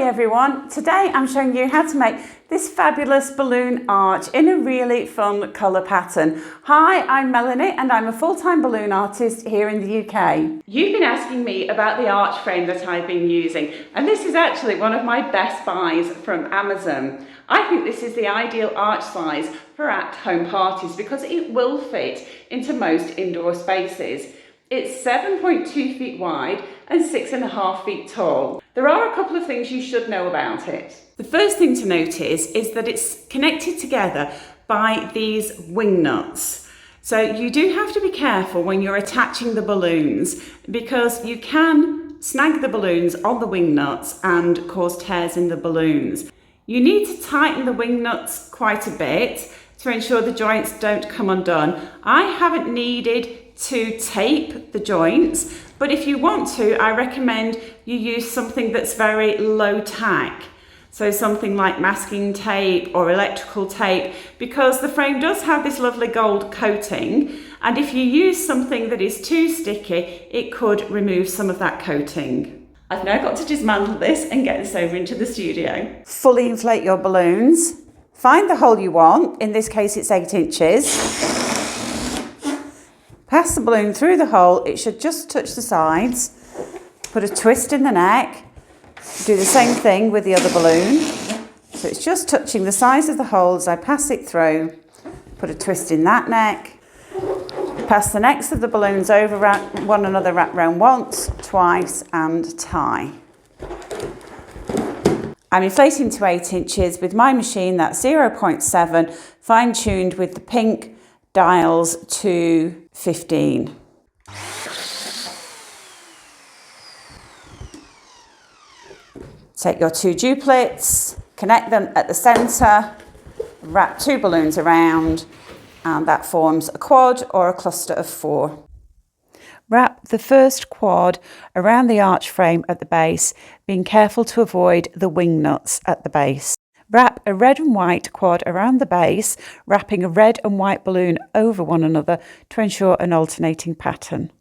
everyone, today I'm showing you how to make this fabulous balloon arch in a really fun colour pattern. Hi, I'm Melanie and I'm a full-time balloon artist here in the UK. You've been asking me about the arch frame that I've been using, and this is actually one of my best buys from Amazon. I think this is the ideal arch size for at-home parties because it will fit into most indoor spaces. It's 7.2 feet wide and 6.5 feet tall. There are a couple of things you should know about it. The first thing to notice is that it's connected together by these wing nuts. So you do have to be careful when you're attaching the balloons because you can snag the balloons on the wing nuts and cause tears in the balloons. You need to tighten the wing nuts quite a bit to ensure the joints don't come undone. I haven't needed to tape the joints, but if you want to, I recommend you use something that's very low tack. So something like masking tape or electrical tape, because the frame does have this lovely gold coating, and if you use something that is too sticky, it could remove some of that coating. I've now got to dismantle this and get this over into the studio. Fully inflate your balloons. Find the hole you want, in this case it's 8 inches. Pass the balloon through the hole, it should just touch the sides. Put a twist in the neck. Do the same thing with the other balloon. So it's just touching the sides of the hole as I pass it through. Put a twist in that neck. Pass the necks of the balloons over one another, wrap round once, twice and tie. I'm inflating to 8 inches with my machine, that's 0.7, fine-tuned with the pink dials to 15. Take your 2 duplets, connect them at the centre, wrap 2 balloons around, and that forms a quad or a cluster of 4. Wrap the first quad around the arch frame at the base, being careful to avoid the wing nuts at the base. Wrap a red and white quad around the base, wrapping a red and white balloon over one another to ensure an alternating pattern.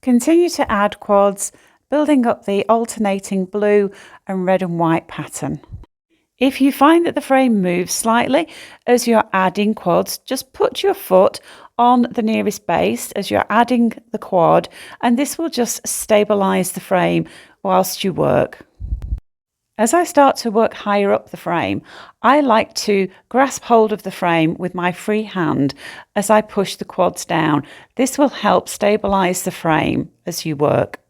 Continue to add quads, building up the alternating blue and red and white pattern. If you find that the frame moves slightly as you're adding quads, just put your foot on the nearest base as you're adding the quad, and this will just stabilise the frame whilst you work. As I start to work higher up the frame, I like to grasp hold of the frame with my free hand as I push the quads down. This will help stabilise the frame as you work.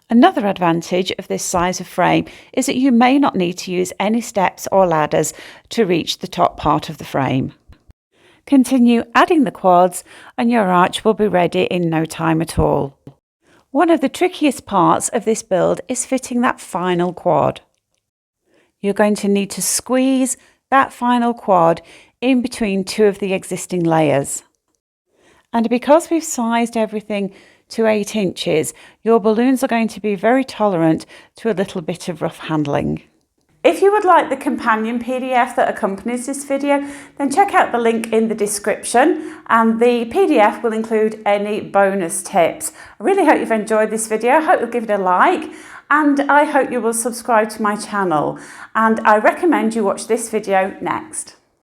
Another advantage of this size of frame is that you may not need to use any steps or ladders to reach the top part of the frame. Continue adding the quads and your arch will be ready in no time at all. One of the trickiest parts of this build is fitting that final quad. You're going to need to squeeze that final quad in between 2 of the existing layers. And because we've sized everything to 8 inches, your balloons are going to be very tolerant to a little bit of rough handling. If you would like the companion PDF that accompanies this video, then check out the link in the description, and the PDF will include any bonus tips. I really hope you've enjoyed this video. I hope you'll give it a like, and I hope you will subscribe to my channel. And I recommend you watch this video next.